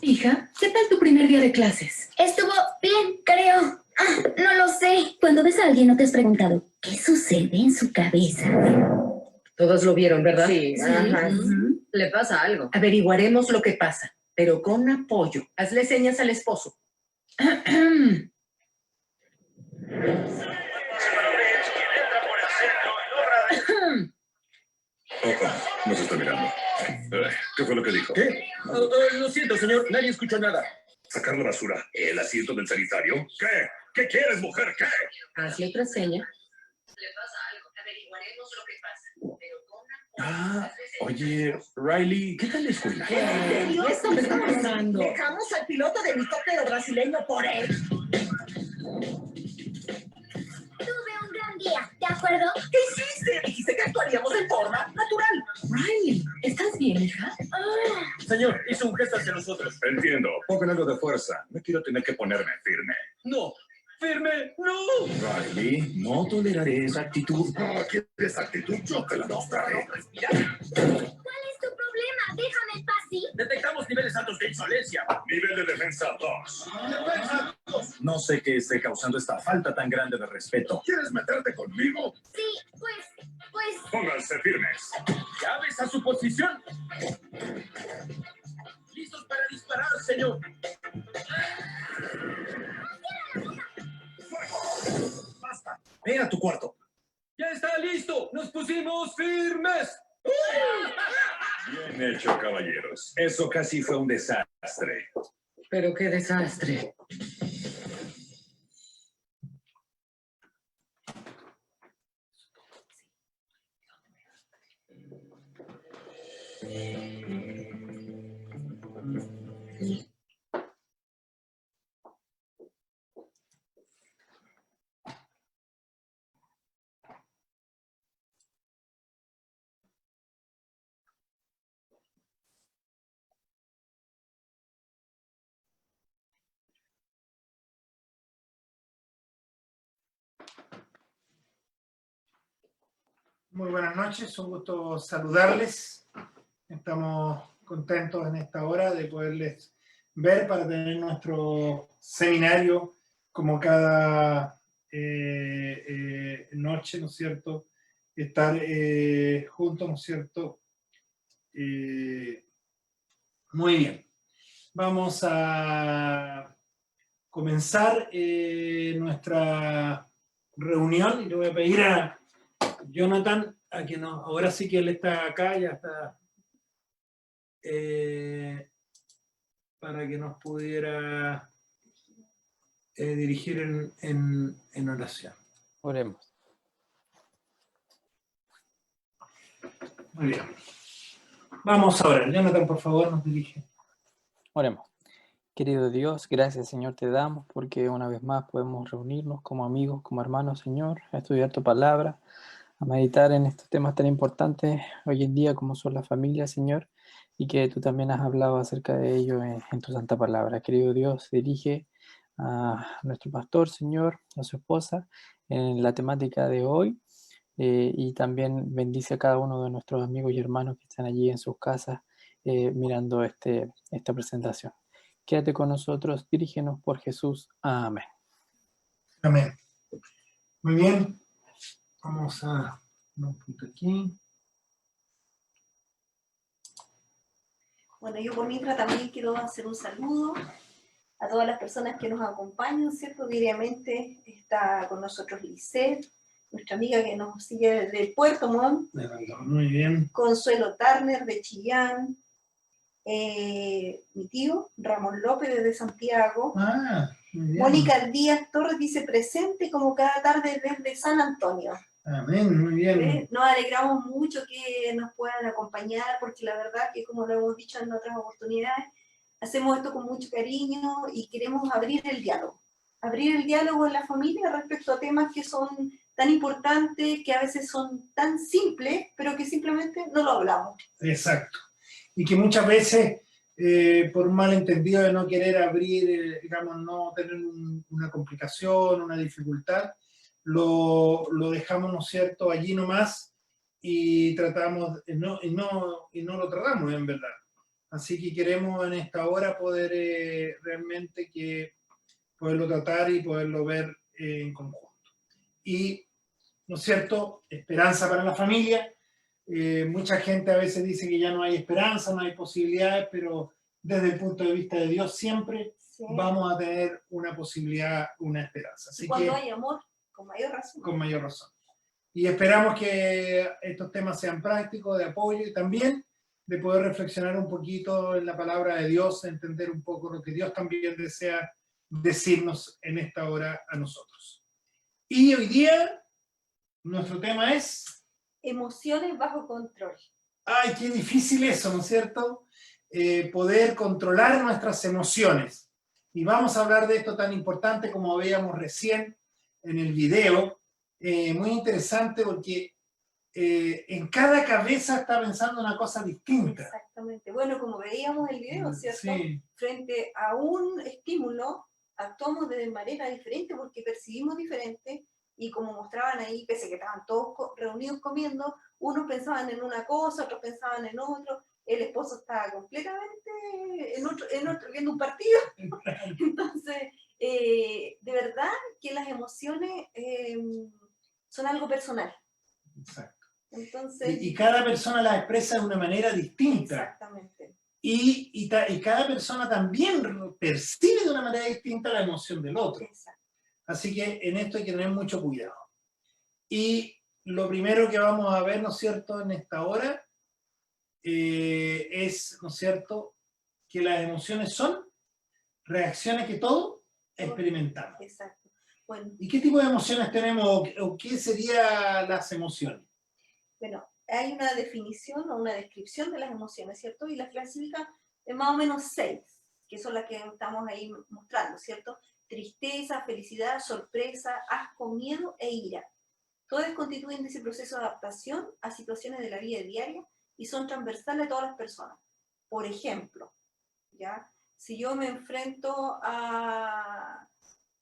Hija, ¿qué tal tu primer día de clases? Estuvo bien, creo. No lo sé. Cuando ves a alguien, ¿no te has preguntado qué sucede en su cabeza? Todos lo vieron, ¿verdad? Sí. Ajá. Le pasa algo. Averiguaremos lo que pasa, pero con apoyo. Hazle señas al esposo. Nos está mirando. ¿Qué fue lo que dijo? ¿Qué? Lo siento, señor. Nadie escuchó nada. ¿Sacar la basura? ¿El asiento del sanitario? ¿Qué? ¿Qué quieres, mujer? ¿Qué? Hazle otra seña. Le pasa algo. Averiguaremos lo que pasa, pero con Ah, oye, Riley, ¿qué tal la escuela? apoyo. Esto me está pasando. Dejamos al piloto de helicóptero brasileño por él. Tuve un gran día, ¿de acuerdo? ¿Qué hiciste? Dijiste que actuaríamos de forma natural. Riley, ¿estás bien, hija? Señor, hizo un gesto hacia nosotros. Entiendo. Pongan algo de fuerza. No quiero tener que ponerme firme. No. ¡Firme! ¡No! Riley, no toleraré esa actitud. ¿Quieres actitud? Yo te la mostraré. ¿Cuál es tu problema? Déjame en paz, ¿sí? Detectamos niveles altos de insolencia. Nivel de defensa 2. No sé qué esté causando esta falta tan grande de respeto. ¿Quieres meterte conmigo? Sí, pues... Pónganse firmes. ¿Llaves a su posición? ¿Listos para disparar, señor? ¡Basta! Ve a tu cuarto. ¡Ya está listo! ¡Nos pusimos firmes! Bien hecho, caballeros. Eso casi fue un desastre. Pero qué desastre. Muy buenas noches, un gusto saludarles. Estamos contentos en esta hora de poderles ver para tener nuestro seminario como cada noche, ¿no es cierto? Estar juntos, ¿no es cierto? Muy bien. Vamos a comenzar nuestra reunión y le voy a pedir a Jonathan, a que no, ahora sí que él está acá, ya está, para que nos pudiera dirigir en oración. Oremos. Muy bien. Vamos ahora. Jonathan, por favor, nos dirige. Oremos. Querido Dios, gracias, Señor, te damos porque una vez más podemos reunirnos como amigos, como hermanos, Señor, a estudiar tu palabra, a meditar en estos temas tan importantes hoy en día como son las familias, Señor, y que tú también has hablado acerca de ello en tu santa palabra. Querido Dios, dirige a nuestro pastor, Señor, a su esposa, en la temática de hoy, y también bendice a cada uno de nuestros amigos y hermanos que están allí en sus casas mirando esta presentación. Quédate con nosotros, dirígenos por Jesús. Amén. Amén. Muy bien. Vamos a un punto aquí. Bueno, yo por mientras también quiero hacer un saludo a todas las personas que nos acompañan, ¿cierto? Diariamente está con nosotros Lisette, nuestra amiga que nos sigue desde el Puerto Montt. Muy bien. Consuelo Turner de Chillán, mi tío Ramón López desde Santiago. Muy bien. Mónica Díaz Torres dice presente como cada tarde desde San Antonio. Amén, muy bien. Nos alegramos mucho que nos puedan acompañar porque la verdad que, como lo hemos dicho en otras oportunidades, hacemos esto con mucho cariño y queremos abrir el diálogo. Abrir el diálogo en la familia respecto a temas que son tan importantes, que a veces son tan simples, pero que simplemente no lo hablamos. Exacto. Y que muchas veces, por un malentendido de no querer abrir, digamos, no tener una complicación, una dificultad, lo dejamos, ¿no es cierto?, allí nomás y tratamos, y no lo tratamos, en verdad. Así que queremos en esta hora poder realmente poderlo tratar y poderlo ver en conjunto. Y, ¿no es cierto?, esperanza para la familia. Mucha gente a veces dice que ya no hay esperanza, no hay posibilidades, pero desde el punto de vista de Dios siempre vamos a tener una posibilidad, una esperanza. Así Y cuando que, hay amor, con mayor razón. con mayor razón. Y esperamos que estos temas sean prácticos, de apoyo y también de poder reflexionar un poquito en la palabra de Dios, entender un poco lo que Dios también desea decirnos en esta hora a nosotros. Y hoy día, nuestro tema es... Emociones bajo control. ¡Ay, qué difícil eso!, ¿no es cierto? Poder controlar nuestras emociones. Y vamos a hablar de esto tan importante como veíamos recién en el video. Muy interesante porque en cada cabeza está pensando una cosa distinta. Exactamente. Bueno, como veíamos el video, ¿cierto? Sí. Frente a un estímulo, actuamos de manera diferente porque percibimos diferente y como mostraban ahí, pese a que estaban todos reunidos comiendo, unos pensaban en una cosa, otros pensaban en otro, el esposo estaba completamente en otro viendo un partido. Entonces, de verdad que las emociones son algo personal. Exacto. Entonces, Y cada persona las expresa de una manera distinta. exactamente. Y cada persona también percibe de una manera distinta la emoción del otro. Exacto. Así que en esto hay que tener mucho cuidado. Y lo primero que vamos a ver, ¿no es cierto?, en esta hora es, ¿no es cierto?, que las emociones son reacciones que todos experimentamos. Exacto. Bueno, ¿Y qué tipo de emociones tenemos o qué serían las emociones? bueno, hay una definición o una descripción de las emociones, ¿cierto? Y las clasifica en más o menos 6, que son las que estamos ahí mostrando, ¿cierto? Tristeza, felicidad, sorpresa, asco, miedo e ira. Todas constituyen ese proceso de adaptación a situaciones de la vida diaria y son transversales a todas las personas. Por ejemplo, ¿ya? Si yo me enfrento a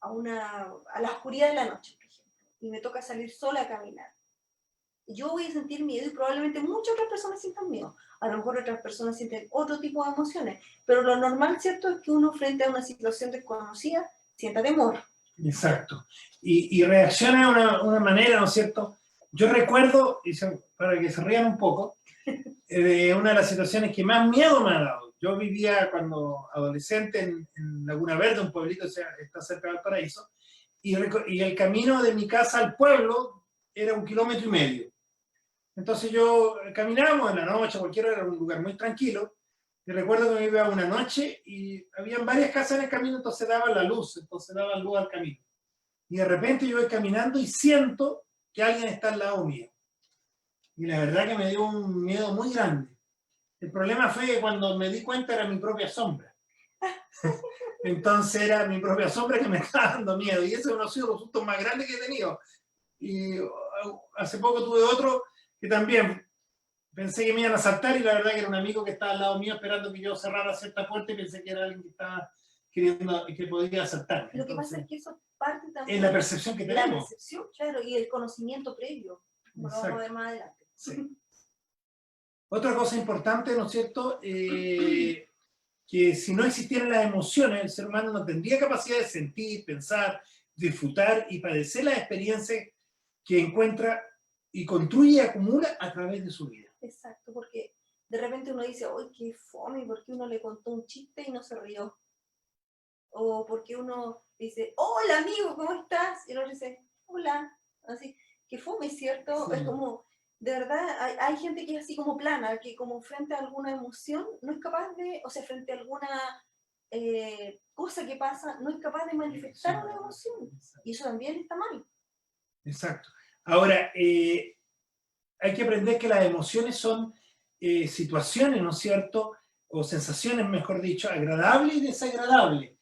la oscuridad de la noche, por ejemplo, y me toca salir sola a caminar, yo voy a sentir miedo y probablemente muchas otras personas sientan miedo. A lo mejor otras personas sienten otro tipo de emociones, pero lo normal, ¿cierto?, es que uno frente a una situación desconocida sienta temor. Exacto. Y reacciona de una manera, ¿no es cierto? Yo recuerdo, para que se rían un poco, de una de las situaciones que más miedo me ha dado. Yo vivía cuando adolescente en Laguna Verde, un pueblito que está cerca del Paraíso, y el camino de mi casa al pueblo era 1,5 kilómetros. Entonces yo caminábamos en la noche, cualquiera, era un lugar muy tranquilo, y recuerdo que me iba una noche y habían varias casas en el camino, entonces daban luz al camino. Y de repente yo voy caminando y siento que alguien está al lado mío. Y la verdad que me dio un miedo muy grande. El problema fue que cuando me di cuenta era mi propia sombra. Entonces era mi propia sombra que me estaba dando miedo. Y ese es uno de los sustos más grandes que he tenido. Y hace poco tuve otro que también pensé que me iban a asaltar y la verdad que era un amigo que estaba al lado mío esperando que yo cerrara cierta puerta y pensé que era alguien que estaba queriendo, que podía asaltarme. Lo que pasa es que eso parte también es la percepción que de la tenemos. percepción, claro, y el conocimiento previo, como lo vamos a ver más adelante. Sí. Otra cosa importante, ¿no es cierto?, que si no existieran las emociones, el ser humano no tendría capacidad de sentir, pensar, disfrutar y padecer las experiencias que encuentra y construye y acumula a través de su vida. Exacto, porque de repente uno dice, ¡ay, qué fome! Porque uno le contó un chiste y no se rió. O porque uno dice, hola amigo, ¿cómo estás? Y el otro dice, hola. Así, qué fome, ¿cierto? Sí. Es como, de verdad, hay gente que es así como plana, que como frente a alguna emoción no es capaz de, o sea, frente a alguna cosa que pasa, no es capaz de manifestar una emoción. Y eso también está mal. Exacto. Ahora, hay que aprender que las emociones son situaciones, ¿no es cierto?, o sensaciones, mejor dicho, agradables y desagradables,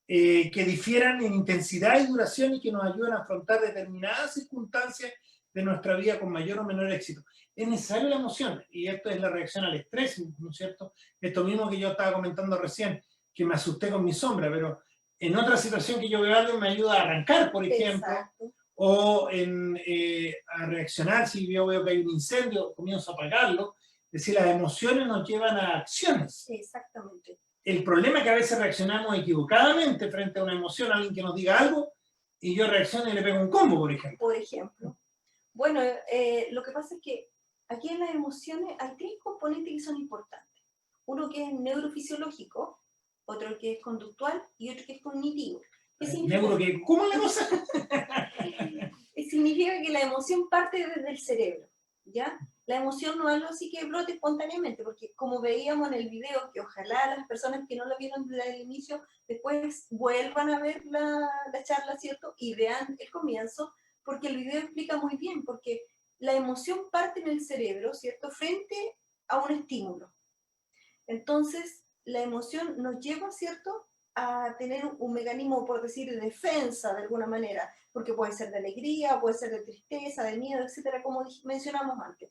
que difieran en intensidad y duración y que nos ayudan a afrontar determinadas circunstancias de nuestra vida con mayor o menor éxito. Es necesaria la emoción, y esto es la reacción al estrés, ¿no es cierto? Esto mismo que yo estaba comentando recién, que me asusté con mi sombra, pero en otra situación que yo veo algo me ayuda a arrancar, por ejemplo. Exacto. O a reaccionar si yo veo que hay un incendio, comienzo a apagarlo, Es decir, las emociones nos llevan a acciones. Exactamente. El problema es que a veces reaccionamos equivocadamente frente a una emoción, a alguien que nos diga algo, y yo reacciono y le pego un combo, por ejemplo. Por ejemplo. Bueno, lo que pasa es que aquí en las emociones hay 3 componentes que son importantes. Uno que es neurofisiológico, otro que es conductual y otro que es cognitivo. ¿Qué significa? ¿Cómo es la cosa? Significa que la emoción parte desde el cerebro, ¿ya? La emoción no es algo así que brote espontáneamente, porque como veíamos en el video, que ojalá las personas que no lo vieron desde el inicio, después vuelvan a ver la charla, ¿cierto? Y vean el comienzo, porque el video explica muy bien, porque la emoción parte en el cerebro, ¿cierto? Frente a un estímulo. Entonces, la emoción nos lleva, ¿cierto?, a tener un mecanismo, por decir, de defensa de alguna manera, porque puede ser de alegría, puede ser de tristeza, de miedo, etcétera, como mencionamos antes.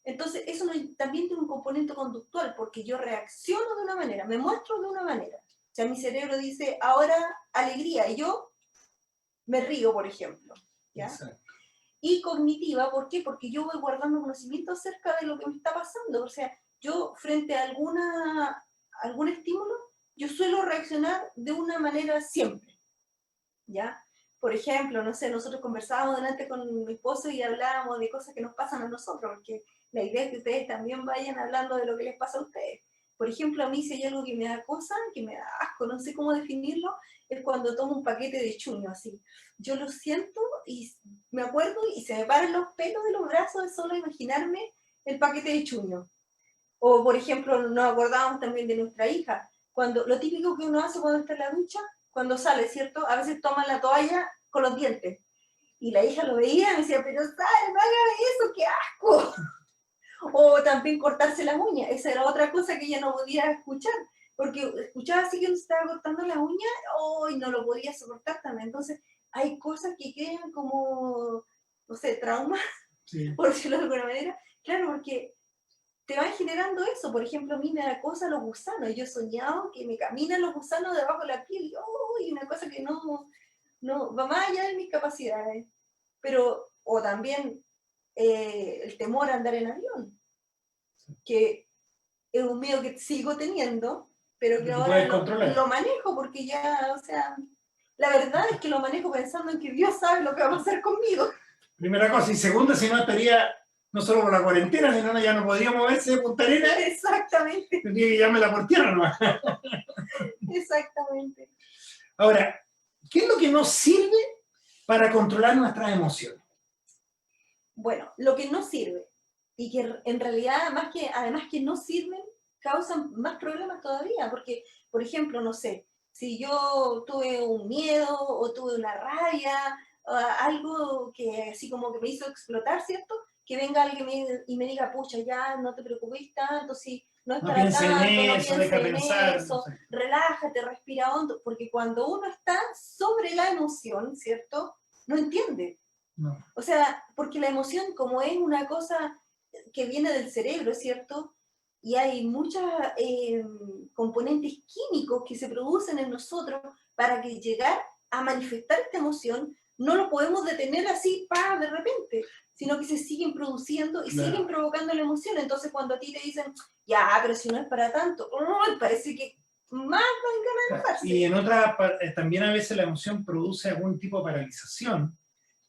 Entonces, eso también tiene un componente conductual, porque yo reacciono de una manera, me muestro de una manera. O sea, mi cerebro dice, ahora alegría, y yo me río, por ejemplo, ¿ya? Exacto. Y cognitiva, ¿por qué? Porque yo voy guardando conocimiento acerca de lo que me está pasando. O sea, yo frente a algún estímulo, yo suelo reaccionar de una manera siempre, ¿ya? Por ejemplo, no sé, nosotros conversábamos delante con mi esposo y hablábamos de cosas que nos pasan a nosotros, porque la idea es que ustedes también vayan hablando de lo que les pasa a ustedes. Por ejemplo, a mí si hay algo que me da cosa, que me da asco, no sé cómo definirlo, es cuando tomo un paquete de chuño, así. Yo lo siento y me acuerdo y se me paran los pelos de los brazos de solo imaginarme el paquete de chuño. O, por ejemplo, nos acordábamos también de nuestra hija. Lo típico que uno hace cuando está en la ducha, cuando sale, ¿cierto? A veces toman la toalla con los dientes. Y la hija lo veía y me decía, pero sale, no hagas eso, qué asco. O también cortarse las uñas. Esa era otra cosa que ella no podía escuchar. Porque escuchaba así que uno estaba cortando las uñas, y no lo podía soportar también. Entonces, hay cosas que quedan como, no sé, traumas, Sí. por decirlo de alguna manera. Claro, porque te van generando eso. Por ejemplo, a mí me da cosa los gusanos. Yo he soñado que me caminan los gusanos debajo de la piel. Y una cosa que no va más allá de mis capacidades. Pero, o también el temor a andar en avión, que es un miedo que sigo teniendo, pero que Lo ahora puedes controlar. lo manejo porque ya, o sea, la verdad es que lo manejo pensando en que Dios sabe lo que va a pasar conmigo. Primera cosa. Y segunda, si no estaría, no solo por la cuarentena, sino ya no podría moverse de Punta Arenas, Exactamente, tendría que llevármela por tierra nomás. exactamente. Ahora, ¿qué es lo que nos sirve para controlar nuestras emociones? Bueno, lo que no sirve, y que en realidad, además que no sirven, causan más problemas todavía, porque, por ejemplo, no sé, si yo tuve un miedo o tuve una rabia, algo que así como que me hizo explotar, ¿cierto? Que venga alguien y me diga, pucha, ya no te preocupes tanto, si no es No para pienses tanto, en no eso, pienses deja en pensar. eso, No sé. relájate, respira hondo, porque cuando uno está sobre la emoción, ¿cierto? No entiende. No. O sea, porque la emoción, como es una cosa que viene del cerebro, ¿cierto? Y hay muchos componentes químicos que se producen en nosotros para que llegar a manifestar esta emoción, no lo podemos detener así, de repente, sino que se siguen produciendo y Claro. siguen provocando la emoción. Entonces, cuando a ti te dicen, ya, pero si no es para tanto, parece que más dan ganas de enojarse. Y en otra, también a veces la emoción produce algún tipo de paralización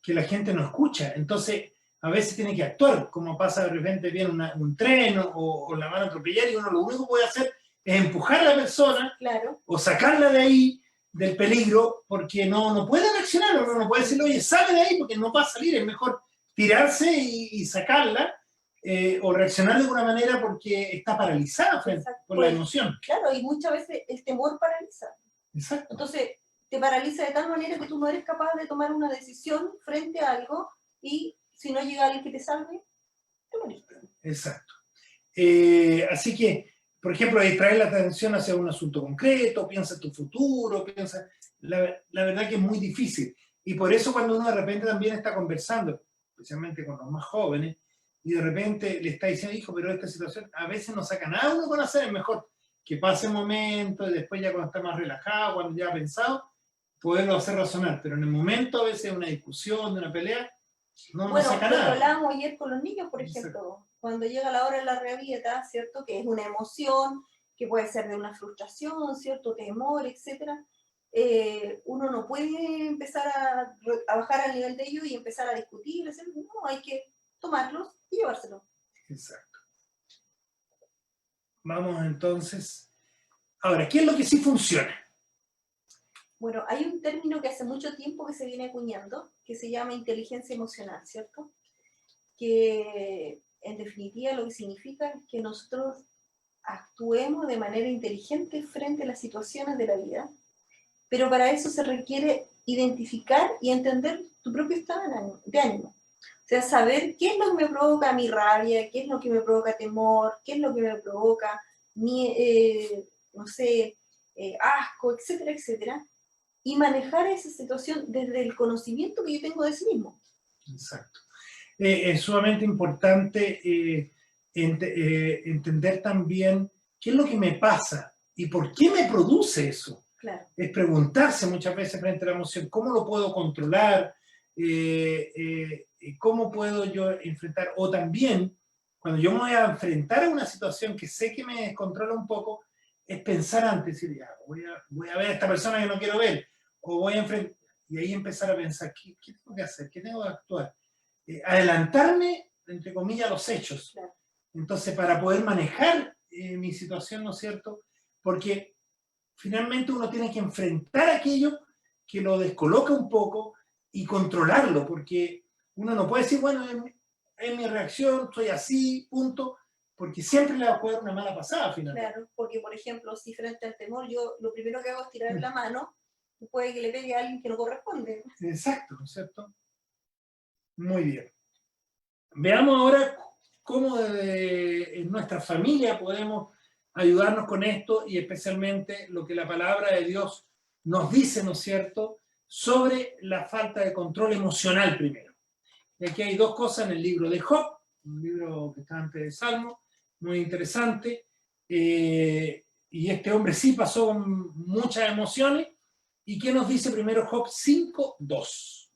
que la gente no escucha. Entonces, a veces tiene que actuar, como pasa de repente viene un tren o la van a atropellar y uno lo único que puede hacer es empujar a la persona Claro, o sacarla de ahí, del peligro, porque no puede reaccionar, uno no puede decirle, oye, sale de ahí porque no va a salir, es mejor tirarse y sacarla, o reaccionar de alguna manera porque está paralizada por la emoción. claro, y muchas veces el temor paraliza. Exacto. Entonces, te paraliza de tal manera que tú no eres capaz de tomar una decisión frente a algo y si no llega alguien que te salve, te moriste. Exacto. Así que, por ejemplo, distraer la atención hacia un asunto concreto, piensa en tu futuro, la verdad que es muy difícil. Y por eso cuando uno de repente también está conversando, especialmente con los más jóvenes, y de repente le está diciendo, hijo, pero esta situación a veces no saca nada uno con hacer, es mejor que pase el momento y después ya cuando está más relajado, cuando ya ha pensado, poderlo hacer razonar. Pero en el momento a veces de una discusión, de una pelea, no Bueno, saca lo que nada. hablábamos ayer con los niños, por Exacto. ejemplo, cuando llega la hora de la rabieta, ¿cierto? Que es una emoción, que puede ser de una frustración, ¿cierto? Temor, etcétera. Uno no puede empezar a bajar al nivel de ellos y empezar a discutir, etcétera. No, hay que tomarlos y llevárselos. Exacto. Vamos entonces. Ahora, ¿qué es lo que sí funciona? Bueno, hay un término que hace mucho tiempo que se viene acuñando, que se llama inteligencia emocional, ¿cierto? Que en definitiva lo que significa es que nosotros actuemos de manera inteligente frente a las situaciones de la vida, pero para eso se requiere identificar y entender tu propio estado de ánimo. O sea, saber qué es lo que me provoca mi rabia, qué es lo que me provoca temor, qué es lo que me provoca no sé, asco, etcétera, etcétera, y manejar esa situación desde el conocimiento que yo tengo de sí mismo. Exacto. Es sumamente importante entender también qué es lo que me pasa y por qué me produce eso. Claro. Es preguntarse muchas veces frente a la emoción, ¿cómo lo puedo controlar? ¿Cómo puedo yo enfrentar? O también, cuando yo me voy a enfrentar a una situación que sé que me descontrola un poco, es pensar antes, decir, ya, voy a ver a esta persona que no quiero ver, o voy a enfrentar, y ahí empezar a pensar, ¿qué tengo que hacer? ¿Qué tengo que actuar? Adelantarme, entre comillas, a los hechos. Claro. Entonces, para poder manejar mi situación, ¿no es cierto? Porque finalmente uno tiene que enfrentar aquello que lo descoloca un poco y controlarlo, porque uno no puede decir, bueno, es mi reacción, estoy así, punto, porque siempre le va a jugar una mala pasada finalmente. Claro, porque por ejemplo, si frente al temor yo lo primero que hago es tirar la mano, puede que le pegue a alguien que no corresponde. Exacto, ¿no es cierto? Muy bien. Veamos ahora cómo en nuestra familia podemos ayudarnos con esto y especialmente lo que la palabra de Dios nos dice, ¿no es cierto?, sobre la falta de control emocional primero. Y aquí hay dos cosas en el libro de Job, un libro que está antes de Salmo, muy interesante, y este hombre sí pasó con muchas emociones. ¿Y qué nos dice primero Job 5:2?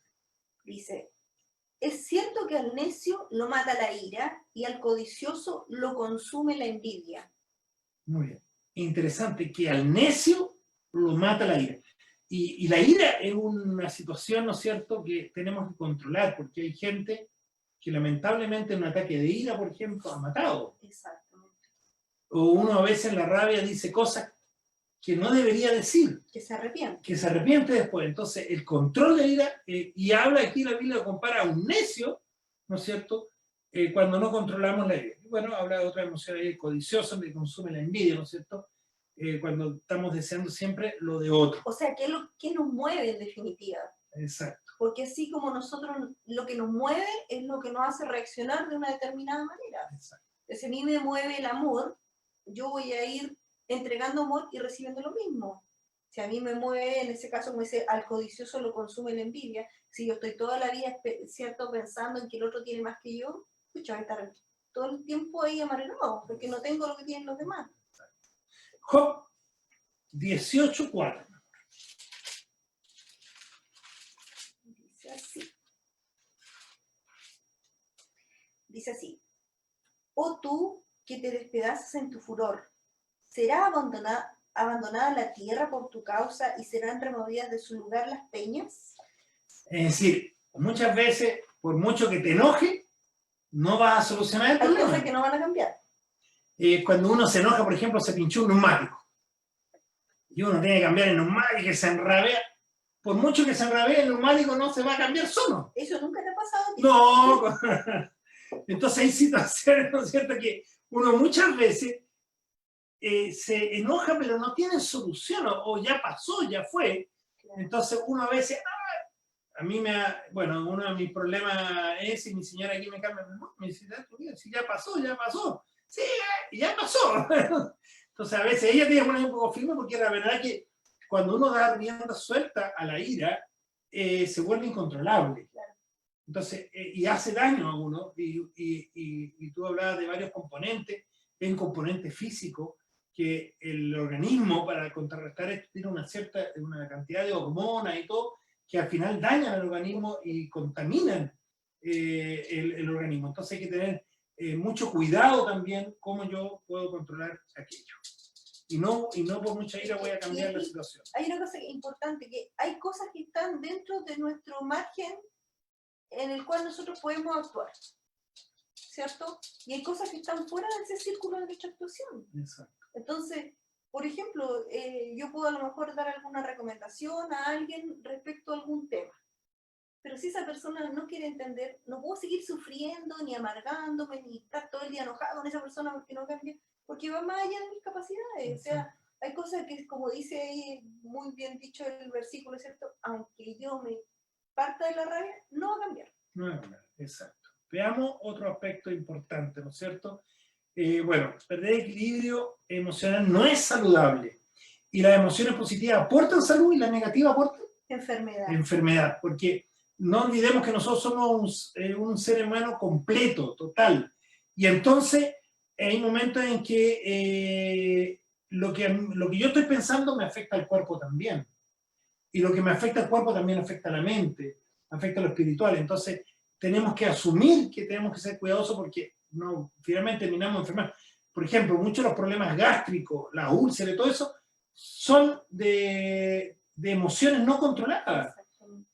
Dice, es cierto que al necio lo mata la ira y al codicioso lo consume la envidia. Muy bien. Interesante que al necio lo mata la ira. Y la ira es una situación, ¿no es cierto?, que tenemos que controlar, porque hay gente que lamentablemente en un ataque de ira, por ejemplo, ha matado. Exactamente. O uno a veces en la rabia dice cosas que no debería decir. Que se arrepiente. Que se arrepiente después. Entonces, el control de ira, y habla aquí la Biblia, compara a un necio, ¿no es cierto?, cuando no controlamos la ira. Y bueno, habla de otra emoción ahí, el codicioso, que consume la envidia, ¿no es cierto?, cuando estamos deseando siempre lo de otro. O sea, ¿qué nos mueve en definitiva? Exacto. Porque así como nosotros, lo que nos mueve es lo que nos hace reaccionar de una determinada manera. Exacto. Si a mí me mueve el amor, yo voy a ir entregando amor y recibiendo lo mismo. Si a mí me mueve, en ese caso, como dice, al codicioso lo consume la envidia, si yo estoy toda la vida, ¿cierto?, pensando en que el otro tiene más que yo, pucha, voy a estar todo el tiempo ahí amargado, porque no tengo lo que tienen los demás. Job 18:4. Dice así. Dice así. Oh tú que te despedazas en tu furor, ¿será abandonada la tierra por tu causa y serán removidas de su lugar las peñas? Es decir, muchas veces, por mucho que te enoje, no vas a solucionar el Hay problema. cosas que no van a cambiar. Cuando uno se enoja, por ejemplo, se pinchó un neumático. Y uno tiene que cambiar el neumático, que se enrabea. Por mucho que se enrabee, el neumático no se va a cambiar solo. ¿Eso nunca te ha pasado a ti? No. Entonces hay situaciones, ¿no es cierto?, que uno muchas veces se enoja, pero no tiene solución, o ya pasó, ya fue. Entonces uno a veces, a mí bueno, uno de mis problemas es, y mi señora aquí me cambia, no, me dice, si ya pasó, ya pasó. Sí, ya pasó. Entonces a veces ella tiene que poner un poco firme, porque la verdad que cuando uno da rienda suelta a la ira, se vuelve incontrolable. Entonces, y hace daño a uno, y tú hablabas de varios componentes. Hay un componente físico, que el organismo, para contrarrestar esto, tiene una cantidad de hormonas y todo, que al final dañan al organismo y contaminan el organismo. Entonces hay que tener mucho cuidado también cómo yo puedo controlar aquello. Y no por mucha ira voy a cambiar la situación. Hay una cosa importante, que hay cosas que están dentro de nuestro margen en el cual nosotros podemos actuar, ¿cierto? Y hay cosas que están fuera de ese círculo de nuestra actuación. Exacto. Entonces, por ejemplo, yo puedo a lo mejor dar alguna recomendación a alguien respecto a algún tema. Pero si esa persona no quiere entender, no puedo seguir sufriendo, ni amargándome, ni estar todo el día enojado con esa persona porque no cambia, porque va más allá de mis capacidades. O sea, hay cosas que, como dice ahí muy bien dicho el versículo, ¿cierto? Aunque yo me parta de la rabia, no va a cambiar. No va a cambiar, exacto. Veamos otro aspecto importante, ¿no es cierto? Bueno, perder equilibrio emocional no es saludable. Y las emociones positivas aportan salud y las negativas aportan enfermedad. Porque no olvidemos que nosotros somos un ser humano completo, total. Y entonces hay momentos en que lo que yo estoy pensando me afecta al cuerpo también. Y lo que me afecta al cuerpo también afecta a la mente, afecta a lo espiritual. Entonces tenemos que asumir que tenemos que ser cuidadosos porque no, finalmente terminamos enfermando. Por ejemplo, muchos de los problemas gástricos, las úlceras y todo eso, son de emociones no controladas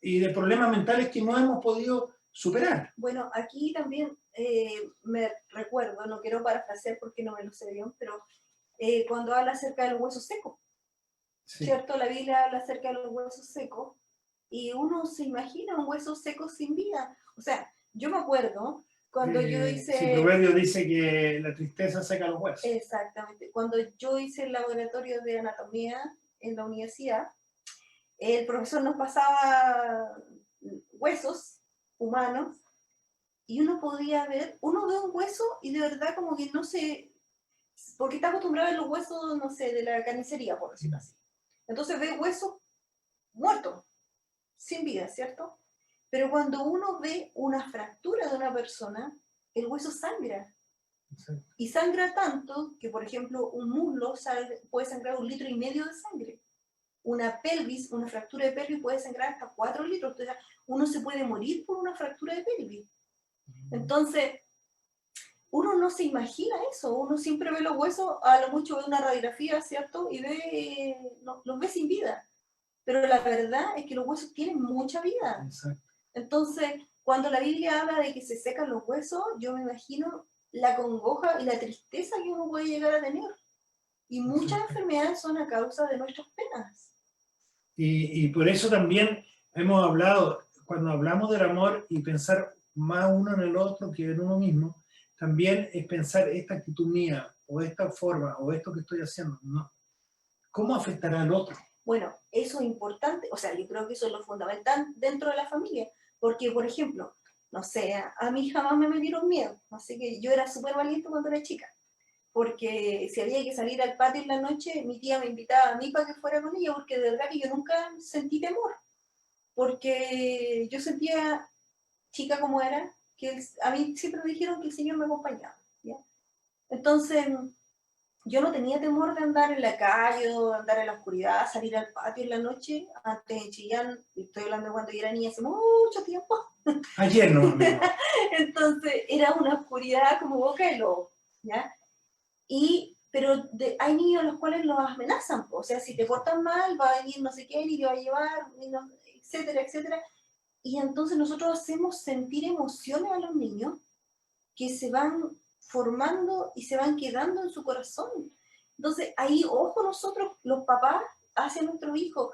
y de problemas mentales que no hemos podido superar. Bueno, aquí también me recuerdo, no quiero parafrasear porque no me lo sé bien, pero cuando habla acerca de los huesos secos, Sí. ¿cierto? La Biblia habla acerca de los huesos secos y uno se imagina un hueso seco sin vida. O sea, yo me acuerdo cuando yo hice... Sí, Proverbio dice que la tristeza seca los huesos. Exactamente. Cuando yo hice el laboratorio de anatomía en la universidad, el profesor nos pasaba huesos humanos y uno podía ver, uno ve un hueso y de verdad como que no sé, porque está acostumbrado a los huesos, no sé, de la carnicería, por decirlo así. Entonces ve huesos muertos, sin vida, ¿cierto? Pero cuando uno ve una fractura de una persona, el hueso sangra. Exacto. Y sangra tanto que, por ejemplo, un muslo puede sangrar 1,5 litros de sangre. Una pelvis, una fractura de pelvis puede sangrar hasta 4 litros. Entonces, uno se puede morir por una fractura de pelvis. Entonces, uno no se imagina eso. Uno siempre ve los huesos, a lo mucho ve una radiografía, ¿cierto? Y los ve sin vida. Pero la verdad es que los huesos tienen mucha vida. Exacto. Entonces, cuando la Biblia habla de que se secan los huesos, yo me imagino la congoja y la tristeza que uno puede llegar a tener. Y muchas enfermedades son a causa de nuestras penas. Y por eso también hemos hablado, cuando hablamos del amor y pensar más uno en el otro que en uno mismo, también es pensar esta actitud mía, o esta forma, o esto que estoy haciendo, ¿no? ¿Cómo afectará al otro? Bueno, eso es importante, o sea, yo creo que eso es lo fundamental dentro de la familia, porque, por ejemplo, no sé, a mí jamás me metieron miedo, así que yo era súper valiente cuando era chica, porque si había que salir al patio en la noche, mi tía me invitaba a mí para que fuera con ella, porque de verdad que yo nunca sentí temor, porque yo sentía, chica como era, que a mí siempre me dijeron que el Señor me acompañaba, ¿ya? Entonces, yo no tenía temor de andar en la calle o andar en la oscuridad, salir al patio en la noche. Antes en Chillán, estoy hablando de cuando yo era niña, hace mucho tiempo. Ayer no, amigo. Entonces era una oscuridad como boca de lobo, ¿ya? Pero hay niños a los cuales los amenazan, o sea, si te portas mal, va a venir no sé quién y te va a llevar, etcétera, etcétera. Y entonces nosotros hacemos sentir emociones a los niños que se van formando y se van quedando en su corazón. Entonces, ahí, ojo nosotros, los papás, hacia nuestros hijos,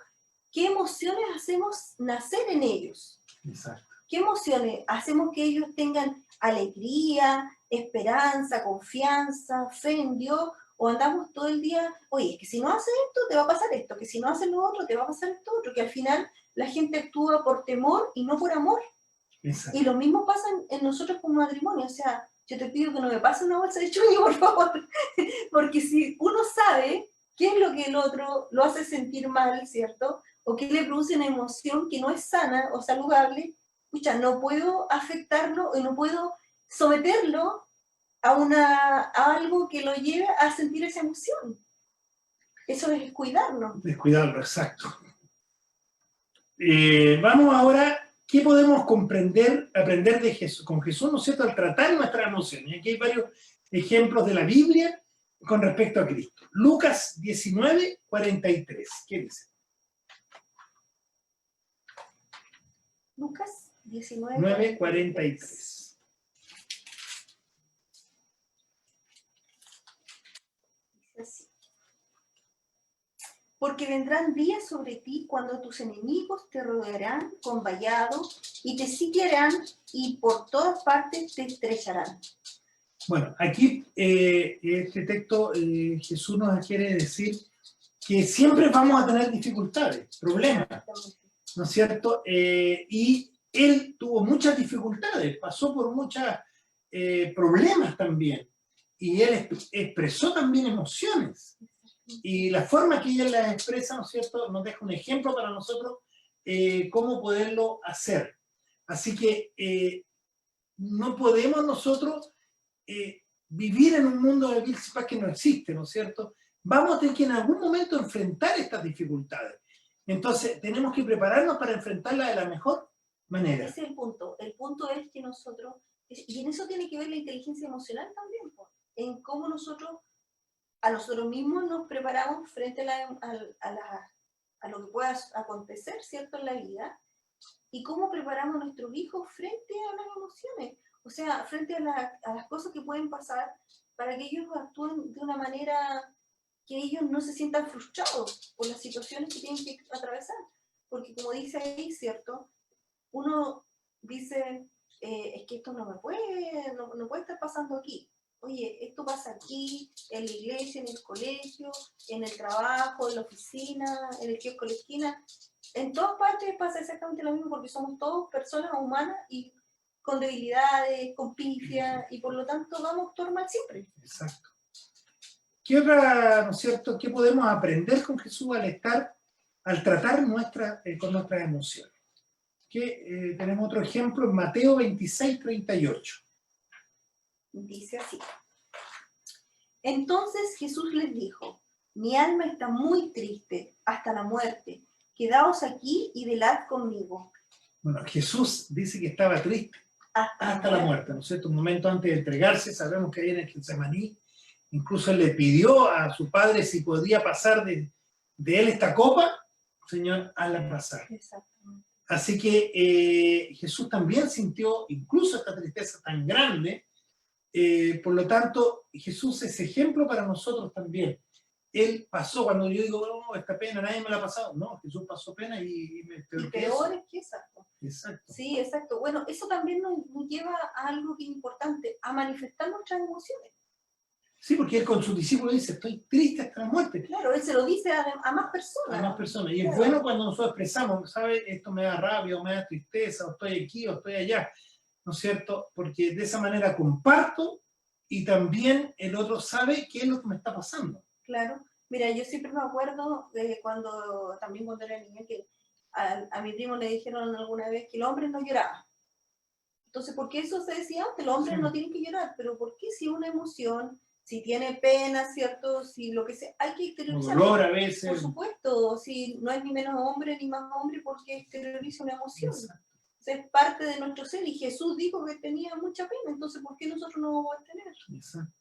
¿qué emociones hacemos nacer en ellos? Exacto. ¿Qué emociones hacemos que ellos tengan alegría, esperanza, confianza, fe en Dios? O andamos todo el día, oye, es que si no haces esto, te va a pasar esto, que si no haces lo otro, te va a pasar esto otro, que al final la gente actúa por temor y no por amor. Exacto. Y lo mismo pasa en nosotros como matrimonio, o sea, yo te pido que no me pase una bolsa de chuño, por favor, porque si uno sabe qué es lo que el otro lo hace sentir mal, ¿cierto? O qué le produce una emoción que no es sana o saludable, escucha, no puedo afectarlo y no puedo someterlo a algo que lo lleve a sentir esa emoción. Eso es descuidarlo. Descuidarlo, exacto. Vamos ahora ¿Qué podemos aprender de Jesús, con Jesús, ¿no es cierto?, al tratar nuestras emociones? Y aquí hay varios ejemplos de la Biblia con respecto a Cristo. Lucas 19, 43. ¿Qué dice? Lucas 19, 9:43. Dice así. Porque vendrán días sobre ti cuando tus enemigos te rodearán con vallado y te sitiarán y por todas partes te estrecharán. Bueno, aquí este texto Jesús nos quiere decir que siempre vamos a tener dificultades, problemas, ¿no es cierto? Y él tuvo muchas dificultades, pasó por muchos problemas también, y él expresó también emociones. Y la forma que él las expresa, ¿no es cierto?, nos deja un ejemplo para nosotros cómo poderlo hacer. Así que no podemos nosotros vivir en un mundo de Vil Paz que no existe, ¿no es cierto? Vamos a tener que en algún momento enfrentar estas dificultades. Entonces, tenemos que prepararnos para enfrentarlas de la mejor manera. Ese es el punto. El punto es que nosotros, y en eso tiene que ver la inteligencia emocional también, pues, en cómo nosotros a nosotros mismos nos preparamos frente a lo que pueda acontecer, ¿cierto?, en la vida, y cómo preparamos a nuestros hijos frente a las emociones, o sea, frente a las cosas que pueden pasar, para que ellos actúen de una manera que ellos no se sientan frustrados por las situaciones que tienen que atravesar. Porque como dice ahí, ¿cierto?, uno dice, es que esto no puede estar pasando aquí. Oye, esto pasa aquí, en la iglesia, en el colegio, en el trabajo, en la oficina, en el kiosco de la esquina. En todas partes pasa exactamente lo mismo porque somos todos personas humanas y con debilidades, con pifia, y por lo tanto vamos a actuar mal siempre. Exacto. ¿Qué otra, ¿no es cierto?, qué podemos aprender con Jesús al tratar con nuestras emociones? Tenemos otro ejemplo en Mateo 26, 38. Dice así. Entonces Jesús les dijo, mi alma está muy triste hasta la muerte. Quedaos aquí y velad conmigo. Bueno, Jesús dice que estaba triste hasta la muerte, ¿no es cierto? Un momento antes de entregarse, sabemos que ahí en el Getsemaní, incluso él le pidió a su padre si podía pasar de él esta copa. Señor, hazla pasar. Exactamente. Así que Jesús también sintió incluso esta tristeza tan grande. Por lo tanto, Jesús es ejemplo para nosotros también. Él pasó, cuando yo digo, no, esta pena, nadie me la ha pasado. No, Jesús pasó pena y peor es que exacto. Exacto. Sí, exacto. Bueno, eso también nos lleva a algo que es importante, a manifestar nuestras emociones. Sí, porque él con sus discípulos dice, estoy triste hasta la muerte. Claro, él se lo dice a más personas. A más personas. Y claro, es bueno cuando nosotros expresamos, ¿sabes? Esto me da rabia, o me da tristeza, o estoy aquí, o estoy allá. ¿No es cierto? Porque de esa manera comparto y también el otro sabe qué es lo que me está pasando. Claro. Mira, yo siempre me acuerdo de cuando era niña, que a mi primo le dijeron alguna vez que el hombre no lloraba. Entonces, ¿por qué eso se decía antes? Los hombres no tienen que llorar, pero ¿por qué si una emoción, si tiene pena, ¿cierto? Si lo que sea, hay que exteriorizarlo. Dolor a veces. Por supuesto, si no es ni menos hombre ni más hombre porque exterioriza una emoción. Exacto. Es parte de nuestro ser y Jesús dijo que tenía mucha pena, entonces ¿por qué nosotros no vamos a tener? Exacto.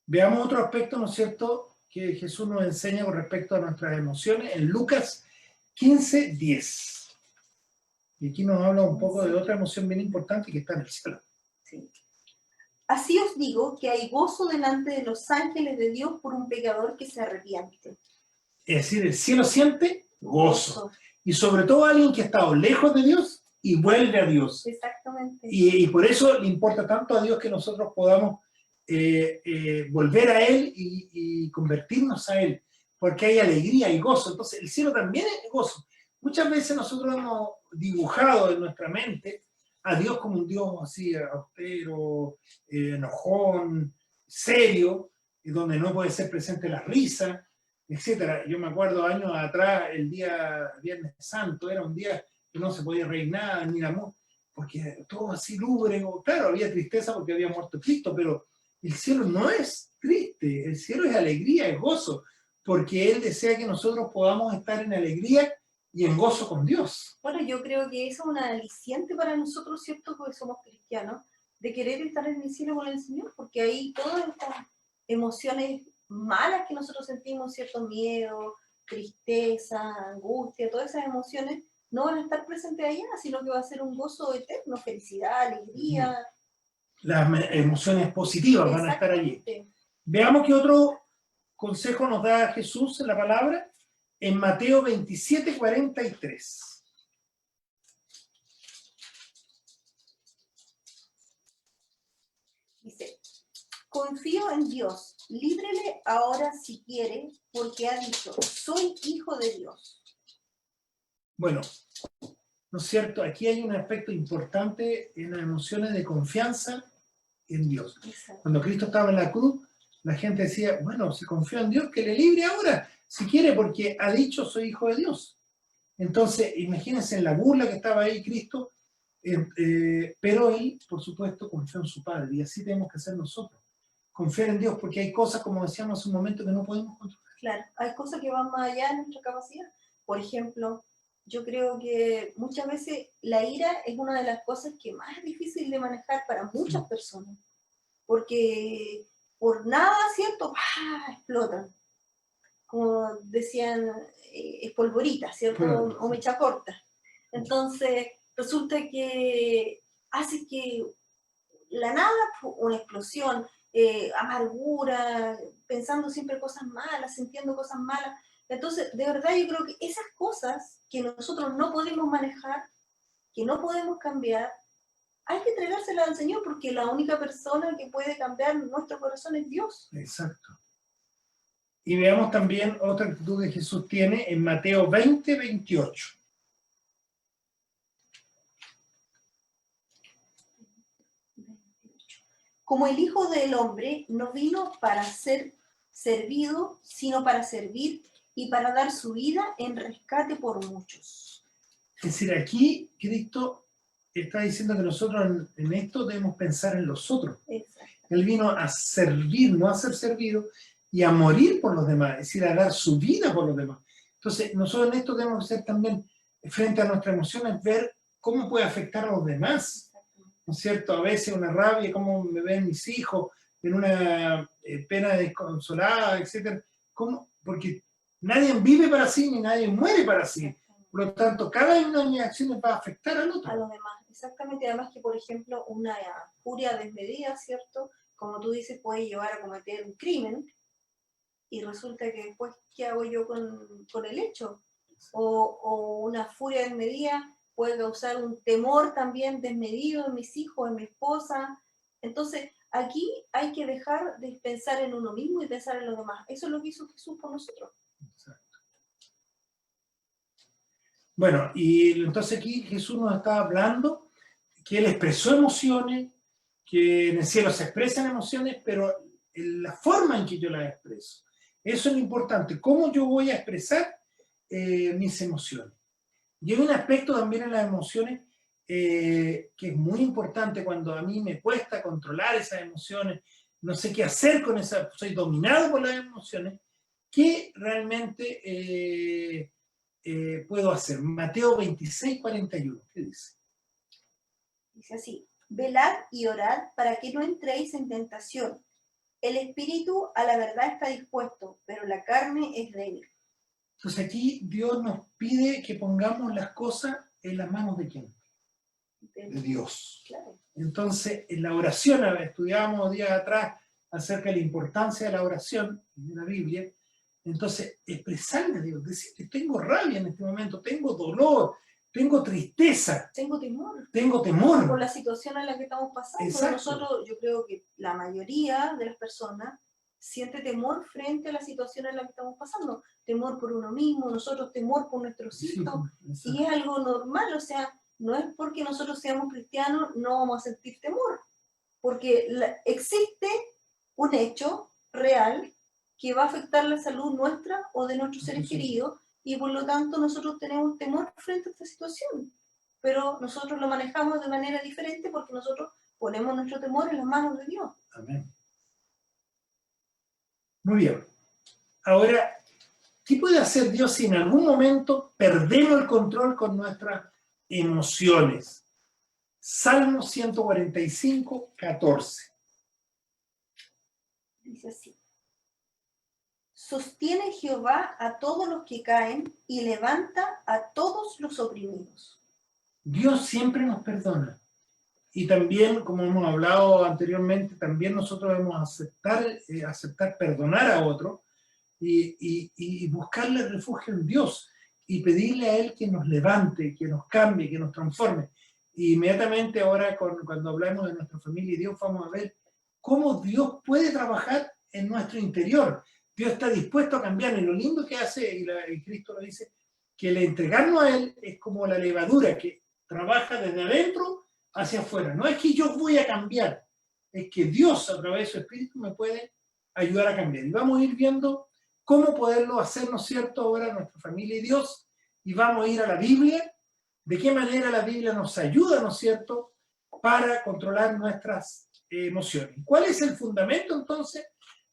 Veamos otro aspecto, ¿no es cierto?, que Jesús nos enseña con respecto a nuestras emociones en Lucas 15, 10. Y aquí nos habla un poco de otra emoción bien importante que está en el cielo. Sí. Así os digo que hay gozo delante de los ángeles de Dios por un pecador que se arrepiente. Es decir, el cielo siente gozo. Y sobre todo alguien que ha estado lejos de Dios y vuelve a Dios. Exactamente. Y por eso le importa tanto a Dios que nosotros podamos volver a Él y convertirnos a Él, porque hay alegría y gozo. Entonces el cielo también es gozo. Muchas veces nosotros hemos dibujado en nuestra mente a Dios como un Dios así austero, enojón, serio, y donde no puede ser presente la risa, etcétera. Yo me acuerdo años atrás, el día Viernes Santo, era un día que no se podía reír nada, ni amor, porque todo así lúbrego. Claro, había tristeza porque había muerto Cristo, pero el cielo no es triste, el cielo es alegría, es gozo, porque Él desea que nosotros podamos estar en alegría y en gozo con Dios. Bueno, yo creo que eso es un aliciente para nosotros, ¿cierto? Porque somos cristianos, de querer estar en el cielo con el Señor, porque ahí todas estas emociones malas que nosotros sentimos, ¿cierto? Miedo, tristeza, angustia, todas esas emociones no van a estar presentes allá, sino que va a ser un gozo eterno, felicidad, alegría. Las emociones positivas van a estar allí. Exactamente. Veamos qué otro consejo nos da Jesús en la palabra en Mateo 27:43. Dice, confío en Dios, líbrele ahora si quiere, porque ha dicho, soy hijo de Dios. Bueno, ¿no es cierto? Aquí hay un aspecto importante en las emociones de confianza en Dios. Exacto. Cuando Cristo estaba en la cruz, la gente decía, bueno, si confío en Dios, que le libre ahora, si quiere, porque ha dicho, soy hijo de Dios. Entonces, imagínense en la burla que estaba ahí Cristo, pero él, por supuesto, confió en su Padre, y así tenemos que hacer nosotros. Confiar en Dios, porque hay cosas, como decíamos hace un momento, que no podemos controlar. Claro, hay cosas que van más allá de nuestra capacidad. Por ejemplo, yo creo que muchas veces la ira es una de las cosas que más es difícil de manejar para muchas personas, porque por nada, ¿cierto? ¡Pah! Explotan. Como decían, es polvorita, ¿cierto? Claro. O mecha corta. Entonces, resulta que hace que la nada, una explosión, amargura, pensando siempre cosas malas, sintiendo cosas malas. Entonces, de verdad yo creo que esas cosas que nosotros no podemos manejar, que no podemos cambiar, hay que entregárselas al Señor, porque la única persona que puede cambiar nuestro corazón es Dios. Exacto. Y veamos también otra actitud que Jesús tiene en Mateo 20:28. Como el Hijo del Hombre no vino para ser servido, sino para servir y para dar su vida en rescate por muchos. Es decir, aquí Cristo está diciendo que nosotros en esto debemos pensar en los otros. Exacto. Él vino a servir, no a ser servido, y a morir por los demás, es decir, a dar su vida por los demás. Entonces, nosotros en esto debemos ser también, frente a nuestras emociones, ver cómo puede afectar a los demás. ¿No es cierto? A veces una rabia, cómo me ven mis hijos, en una pena desconsolada, etc. ¿Cómo? Porque nadie vive para sí, ni nadie muere para sí. Por lo tanto, cada una de mis acciones va a afectar al otro. A los demás, exactamente. Además que, por ejemplo, una furia desmedida, ¿cierto? Como tú dices, puede llevar a cometer un crimen, y resulta que después, ¿qué hago yo con el hecho? O una furia desmedida puede causar un temor también desmedido en mis hijos, en mi esposa. Entonces, aquí hay que dejar de pensar en uno mismo y pensar en los demás. Eso es lo que hizo Jesús por nosotros. Exacto. Bueno, y entonces aquí Jesús nos está hablando que Él expresó emociones, que en el cielo se expresan emociones, pero en la forma en que yo las expreso. Eso es lo importante. ¿Cómo yo voy a expresar mis emociones? Y hay un aspecto también en las emociones que es muy importante cuando a mí me cuesta controlar esas emociones, no sé qué hacer con esas, soy dominado por las emociones, ¿qué realmente puedo hacer? Mateo 26:41, ¿qué dice? Dice así, velad y orad para que no entréis en tentación. El espíritu a la verdad está dispuesto, pero la carne es débil. Entonces aquí Dios nos pide que pongamos las cosas en las manos de ¿quién? De Dios. Claro. Entonces, en la oración, estudiábamos días atrás acerca de la importancia de la oración de la Biblia. Entonces, expresarle a Dios, decir que tengo rabia en este momento, tengo dolor, tengo tristeza, Tengo temor. tengo temor. Por la situación en la que estamos pasando. Exacto. Nosotros, yo creo que la mayoría de las personas siente temor frente a la situación en la que estamos pasando. Temor por uno mismo, nosotros temor por nuestros hijos. Sí, Y es algo normal, o sea, no es porque nosotros seamos cristianos no vamos a sentir temor. Porque existe un hecho real que va a afectar la salud nuestra o de nuestros seres queridos, y por lo tanto nosotros tenemos temor frente a esta situación. Pero nosotros lo manejamos de manera diferente porque nosotros ponemos nuestro temor en las manos de Dios. Amén. Muy bien. Ahora, ¿Qué puede hacer Dios si en algún momento perdemos el control con nuestras emociones? Salmo 145, 14. Dice así. Sostiene Jehová a todos los que caen y levanta a todos los oprimidos. Dios siempre nos perdona. Y también, como hemos hablado anteriormente, también nosotros debemos aceptar perdonar a otro y buscarle refugio en Dios y pedirle a Él que nos levante, que nos cambie, que nos transforme. Y inmediatamente ahora, cuando hablamos de nuestra familia y Dios, vamos a ver cómo Dios puede trabajar en nuestro interior. Dios está dispuesto a cambiar. Y lo lindo que hace, y Cristo lo dice, que el entregarnos a Él es como la levadura que trabaja desde adentro hacia afuera. No es que yo voy a cambiar, es que Dios a través de su Espíritu me puede ayudar a cambiar. Y vamos a ir viendo cómo poderlo hacer, ¿no es cierto?, ahora nuestra familia y Dios. Y vamos a ir a la Biblia, de qué manera la Biblia nos ayuda, ¿no es cierto?, para controlar nuestras emociones. ¿Cuál es el fundamento entonces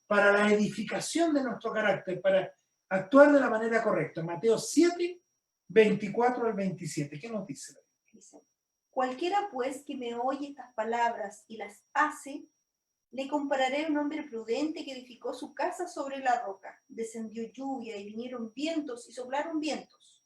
para la edificación de nuestro carácter, para actuar de la manera correcta? Mateo 7, 24 al 27. ¿Qué nos dice? Dice, cualquiera pues que me oye estas palabras y las hace, le compararé a un hombre prudente que edificó su casa sobre la roca. Descendió lluvia y vinieron vientos y soplaron vientos.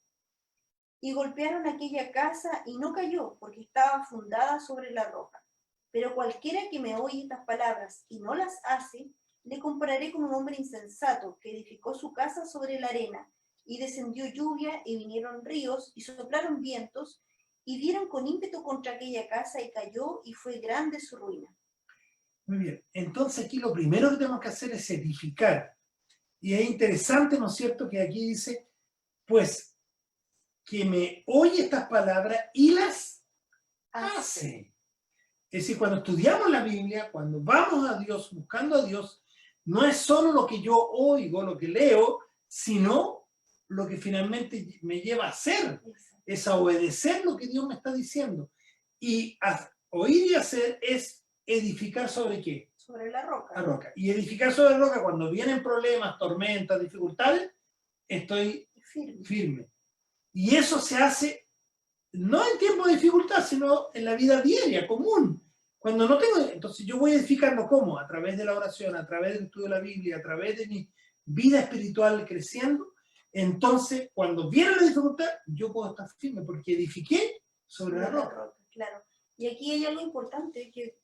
Y golpearon aquella casa y no cayó, porque estaba fundada sobre la roca. Pero cualquiera que me oye estas palabras y no las hace, le compararé con un hombre insensato que edificó su casa sobre la arena. Y descendió lluvia y vinieron ríos y soplaron vientos y dieron con ímpetu contra aquella casa y cayó y fue grande su ruina. Muy bien, entonces aquí lo primero que tenemos que hacer es edificar. Y es interesante, ¿no es cierto?, que aquí dice, pues, que me oye estas palabras y las hace. Es decir, cuando estudiamos la Biblia, cuando vamos a Dios, buscando a Dios, no es solo lo que yo oigo, lo que leo, sino lo que finalmente me lleva a hacer, es a obedecer lo que Dios me está diciendo. Y oír y hacer es edificar ¿sobre qué? Sobre la roca. La roca. Y edificar sobre la roca, cuando vienen problemas, tormentas, dificultades, estoy firme. Y eso se hace no en tiempo de dificultad, sino en la vida diaria, común. Cuando no tengo, entonces yo voy edificando ¿cómo? A través de la oración, a través del estudio de la Biblia, a través de mi vida espiritual creciendo. Entonces, cuando viene la dificultad, yo puedo estar firme porque edifiqué sobre la roca. Claro. Y aquí hay algo importante, que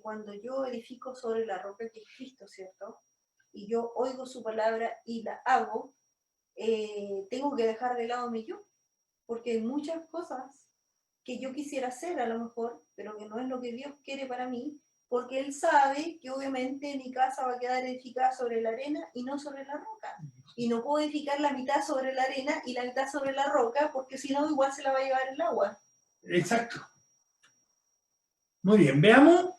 cuando yo edifico sobre la roca que es Cristo, ¿cierto? Y yo oigo su palabra y la hago, tengo que dejar de lado mi yo, porque hay muchas cosas que yo quisiera hacer a lo mejor, pero que no es lo que Dios quiere para mí, porque Él sabe que obviamente mi casa va a quedar edificada sobre la arena y no sobre la roca. Y no puedo edificar la mitad sobre la arena y la mitad sobre la roca, porque si no igual se la va a llevar el agua. Exacto. Muy bien, veamos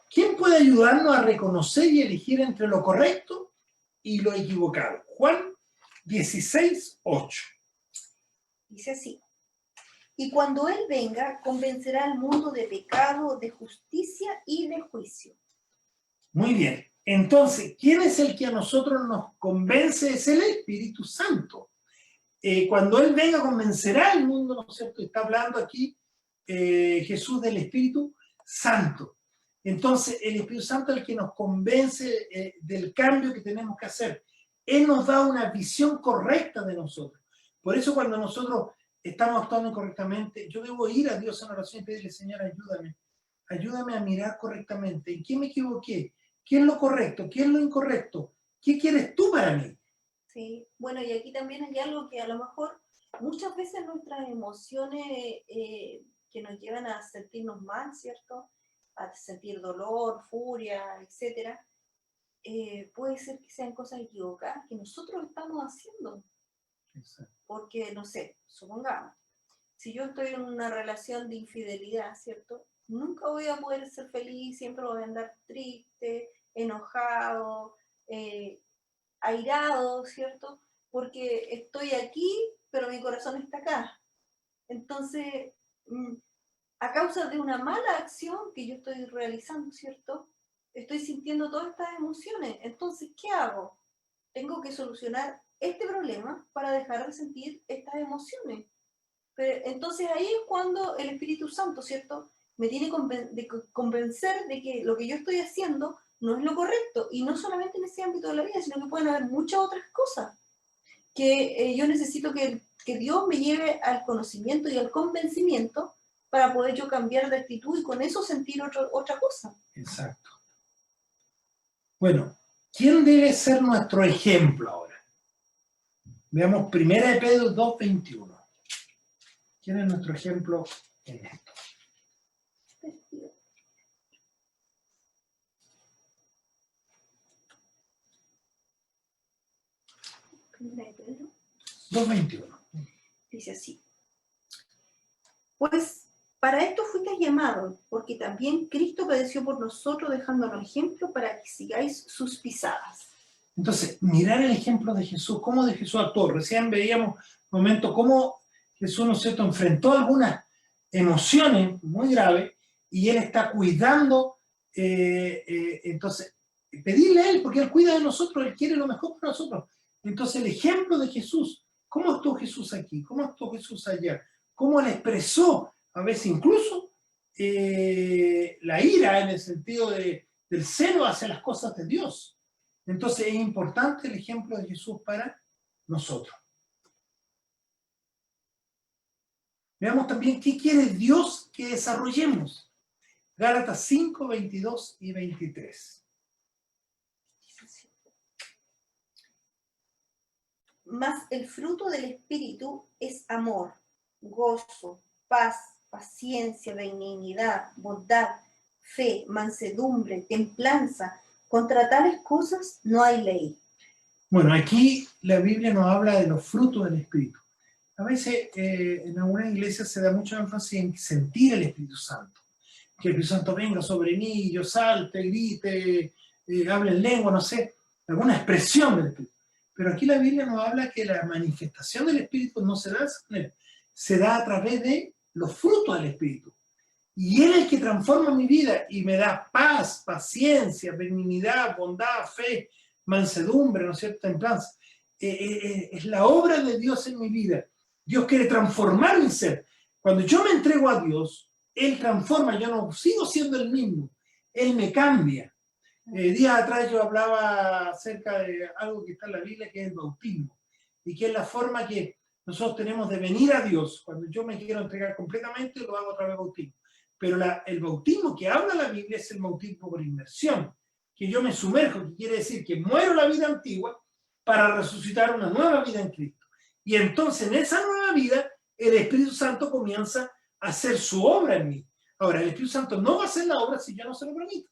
quién puede ayudarnos a reconocer y elegir entre lo correcto y lo equivocado. Juan 16, 8. Dice así. Y cuando Él venga, convencerá al mundo de pecado, de justicia y de juicio. Muy bien. Entonces, ¿quién es el que a nosotros nos convence? Es el Espíritu Santo. Cuando Él venga, convencerá al mundo, ¿no es cierto? Está hablando aquí Jesús del Espíritu Santo. Entonces, el Espíritu Santo es el que nos convence del cambio que tenemos que hacer. Él nos da una visión correcta de nosotros. Por eso cuando nosotros estamos actuando incorrectamente, yo debo ir a Dios en oración y pedirle, Señor, ayúdame a mirar correctamente. ¿En qué me equivoqué? ¿Qué es lo correcto? ¿Qué es lo incorrecto? ¿Qué quieres tú para mí? Sí, bueno, y aquí también hay algo que a lo mejor muchas veces nuestras emociones que nos llevan a sentirnos mal, ¿cierto? A sentir dolor, furia, etcétera, puede ser que sean cosas equivocadas que nosotros estamos haciendo. Exacto. Porque, no sé, supongamos, si yo estoy en una relación de infidelidad, ¿cierto? Nunca voy a poder ser feliz, siempre voy a andar triste, enojado, airado, ¿cierto? Porque estoy aquí, pero mi corazón está acá. Entonces, a causa de una mala acción que yo estoy realizando, ¿cierto? Estoy sintiendo todas estas emociones. Entonces, ¿qué hago? Tengo que solucionar este problema para dejar de sentir estas emociones. Pero entonces ahí es cuando el Espíritu Santo, ¿cierto?, me tiene que convencer de que lo que yo estoy haciendo no es lo correcto, y no solamente en ese ámbito de la vida, sino que pueden haber muchas otras cosas que yo necesito que Dios me lleve al conocimiento y al convencimiento para poder yo cambiar de actitud y con eso sentir otra cosa. Exacto. Bueno, ¿quién debe ser nuestro ejemplo ahora? Veamos 1 de Pedro 2:21. ¿Quién es nuestro ejemplo en esto? Primera de Pedro 2:21. dice así: pues para esto fuisteis llamados, porque también Cristo padeció por nosotros, dejándonos ejemplo para que sigáis sus pisadas. Entonces, mirar el ejemplo de Jesús, cómo de Jesús actuó. Recién veíamos un momento cómo Jesús, ¿no es cierto?, enfrentó algunas emociones muy graves y Él está cuidando. Entonces, pedirle a Él, porque Él cuida de nosotros, Él quiere lo mejor para nosotros. Entonces, el ejemplo de Jesús, ¿cómo actuó Jesús aquí? ¿Cómo actuó Jesús allá? ¿Cómo Él expresó, a veces incluso, la ira en el sentido del celo hacia las cosas de Dios? Entonces, es importante el ejemplo de Jesús para nosotros. Veamos también qué quiere Dios que desarrollemos. Gálatas 5, 22 y 23. Mas el fruto del Espíritu es amor, gozo, paz, paciencia, benignidad, bondad, fe, mansedumbre, templanza. Contra tales cosas no hay ley. Bueno, aquí la Biblia nos habla de los frutos del Espíritu. A veces en algunas iglesias se da mucho énfasis en sentir el Espíritu Santo. Que el Espíritu Santo venga sobre mí, yo salte, grite, hable en lengua, no sé, alguna expresión del Espíritu. Pero aquí la Biblia nos habla que la manifestación del Espíritu no se da de esa manera, se da a través de los frutos del Espíritu. Y Él es el que transforma mi vida y me da paz, paciencia, benignidad, bondad, fe, mansedumbre, ¿no es cierto?, templanza. Es la obra de Dios en mi vida. Dios quiere transformar mi ser. Cuando yo me entrego a Dios, Él transforma, yo no sigo siendo el mismo. Él me cambia. Días atrás yo hablaba acerca de algo que está en la Biblia, que es el bautismo. Y que es la forma que nosotros tenemos de venir a Dios. Cuando yo me quiero entregar completamente, lo hago a través del bautismo. Pero el bautismo que habla la Biblia es el bautismo por inmersión, que yo me sumerjo, que quiere decir que muero la vida antigua para resucitar una nueva vida en Cristo. Y entonces en esa nueva vida el Espíritu Santo comienza a hacer su obra en mí. Ahora, el Espíritu Santo no va a hacer la obra si yo no se lo permito.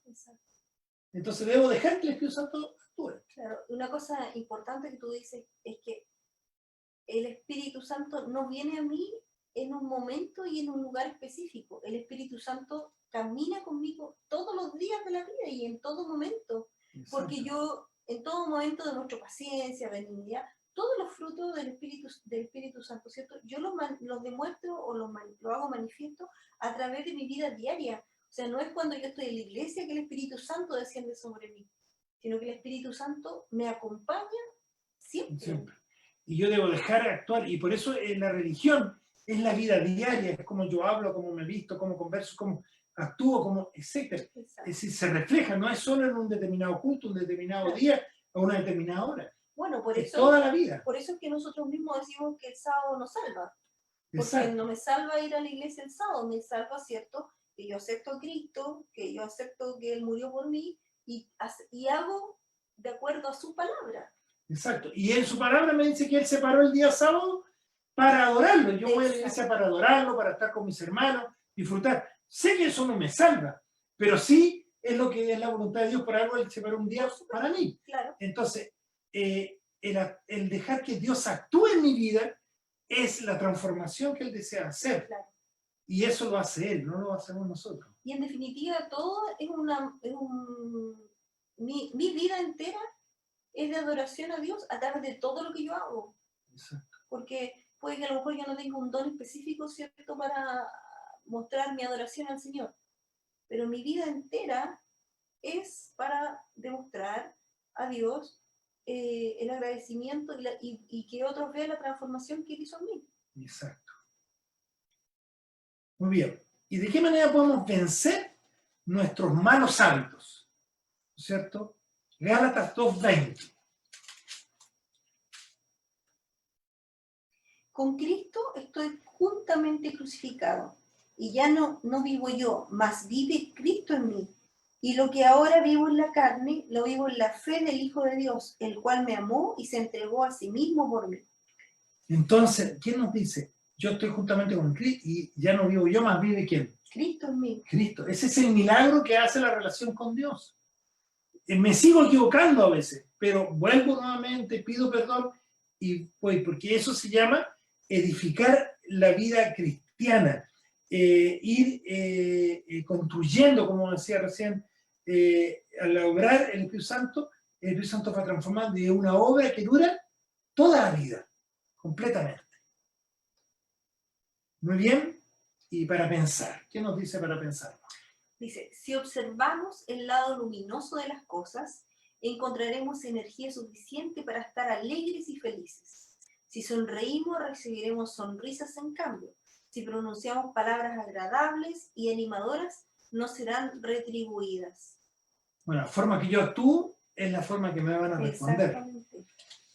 Entonces debo dejar que el Espíritu Santo actúe. Claro, una cosa importante que tú dices es que el Espíritu Santo no viene a mí en un momento y en un lugar específico. El Espíritu Santo camina conmigo todos los días de la vida y en todo momento. Porque yo, en todo momento demuestro paciencia, benignidad, todos los frutos del Espíritu Santo, ¿cierto? Yo los demuestro o lo hago manifiesto a través de mi vida diaria. O sea, no es cuando yo estoy en la iglesia que el Espíritu Santo desciende sobre mí, sino que el Espíritu Santo me acompaña siempre. Y yo debo dejar actuar, y por eso en la religión es la vida diaria, es como yo hablo, cómo me visto, cómo converso, cómo actúo, cómo, etc. Es decir, se refleja, no es solo en un determinado culto, un determinado día o una determinada hora. Bueno, por es eso, toda la vida. Por eso es que nosotros mismos decimos que el sábado nos salva. Porque Exacto. no me salva ir a la iglesia el sábado, me salva, ¿cierto?, que yo acepto a Cristo, que yo acepto que Él murió por mí y hago de acuerdo a su palabra. Exacto. Y en su palabra me dice que Él se paró el día sábado para adorarlo. Yo voy a la iglesia para adorarlo, para estar con mis hermanos, disfrutar. Sé que eso no me salva, pero sí es lo que es la voluntad de Dios. Por algo Él se paró un día para mí. Claro. Entonces, el dejar que Dios actúe en mi vida es la transformación que Él desea hacer. Claro. Y eso lo hace Él, no lo hacemos nosotros. Y en definitiva, todo es mi vida entera es de adoración a Dios a través de todo lo que yo hago. Exacto. Porque puede que a lo mejor yo no tenga un don específico, ¿cierto?, para mostrar mi adoración al Señor. Pero mi vida entera es para demostrar a Dios el agradecimiento y que otros vean la transformación que él hizo en mí. Exacto. Muy bien. ¿Y de qué manera podemos vencer nuestros malos hábitos? ¿Cierto? Gálatas 2:20. Con Cristo estoy juntamente crucificado, y ya no vivo yo, mas vive Cristo en mí. Y lo que ahora vivo en la carne, lo vivo en la fe del Hijo de Dios, el cual me amó y se entregó a sí mismo por mí. Entonces, ¿quién nos dice? Yo estoy juntamente con Cristo y ya no vivo yo, más vive ¿quién? Cristo en mí. Cristo. Ese es el milagro que hace la relación con Dios. Me sigo equivocando a veces, pero vuelvo nuevamente, pido perdón y voy, porque eso se llama edificar la vida cristiana, ir construyendo, como decía recién, al obrar el Espíritu Santo va transformando de una obra que dura toda la vida, completamente. Muy bien, y para pensar, ¿qué nos dice para pensar? Dice, si observamos el lado luminoso de las cosas, encontraremos energía suficiente para estar alegres y felices. Si sonreímos, recibiremos sonrisas en cambio. Si pronunciamos palabras agradables y animadoras, no serán retribuidas. Bueno, la forma que yo actúo es la forma que me van a responder. Exactamente.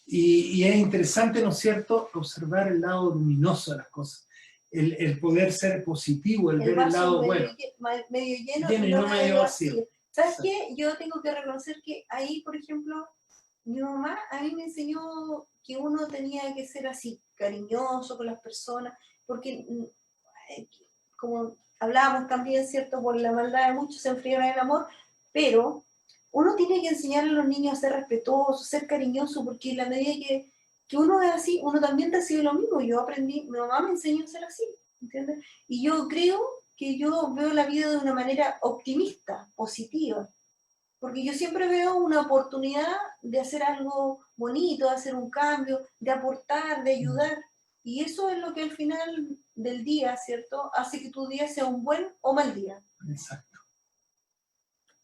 Y es interesante, ¿no es cierto?, observar el lado luminoso de las cosas. El poder ser positivo, el ver el lado bueno. Medio lleno y no medio vacío. ¿Sabes qué? Yo tengo que reconocer que ahí, por ejemplo, mi mamá a mí me enseñó que uno tenía que ser así, cariñoso con las personas, porque como hablábamos también, ¿cierto? Por la maldad de muchos se enfriará el amor, pero uno tiene que enseñarle a los niños a ser respetuosos, ser cariñoso, porque en la medida que uno es así, uno también recibe lo mismo. Yo aprendí, mi mamá me enseñó a ser así, ¿entiendes? Y yo creo que yo veo la vida de una manera optimista, positiva, porque yo siempre veo una oportunidad de hacer algo bonito, de hacer un cambio, de aportar, de ayudar, y eso es lo que al final del día, ¿cierto?, hace que tu día sea un buen o mal día. Exacto.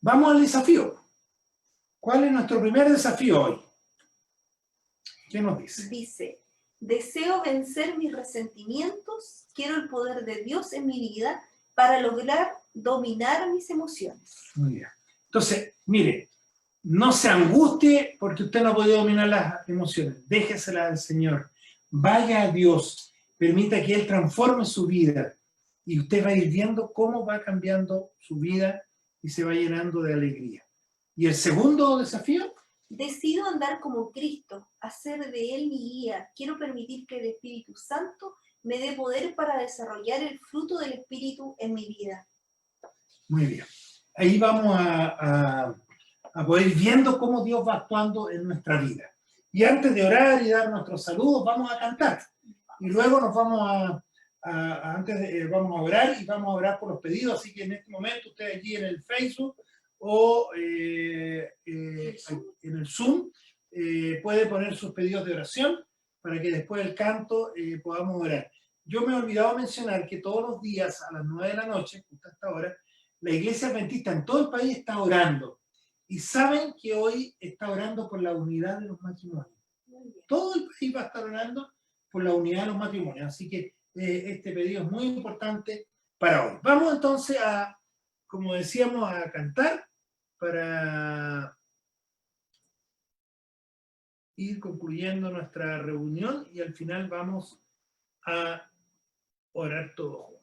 Vamos al desafío. ¿Cuál es nuestro primer desafío hoy? ¿Qué nos dice? Dice, deseo vencer mis resentimientos, quiero el poder de Dios en mi vida para lograr dominar mis emociones. Muy bien. Entonces, mire, no se angustie porque usted no puede dominar las emociones. Déjeselas al Señor. Vaya a Dios. Permita que Él transforme su vida. Y usted va a ir viendo cómo va cambiando su vida y se va llenando de alegría. ¿Y el segundo desafío? Decido andar como Cristo, hacer de Él mi guía. Quiero permitir que el Espíritu Santo me dé poder para desarrollar el fruto del Espíritu en mi vida. Muy bien. Ahí vamos a poder ir viendo cómo Dios va actuando en nuestra vida. Y antes de orar y dar nuestros saludos, vamos a cantar. Y luego nos vamos vamos a orar y vamos a orar por los pedidos. Así que en este momento, usted allí en el Facebook o en el Zoom puede poner sus pedidos de oración para que después del canto podamos orar. Yo me he olvidado mencionar que todos los días a las 9 de la noche, justo hasta ahora, la Iglesia Adventista en todo el país está orando. Y saben que hoy está orando por la unidad de los matrimonios. Todo el país va a estar orando por la unidad de los matrimonios. Así que este pedido es muy importante para hoy. Vamos entonces a, como decíamos, a cantar para ir concluyendo nuestra reunión y al final vamos a orar todos juntos.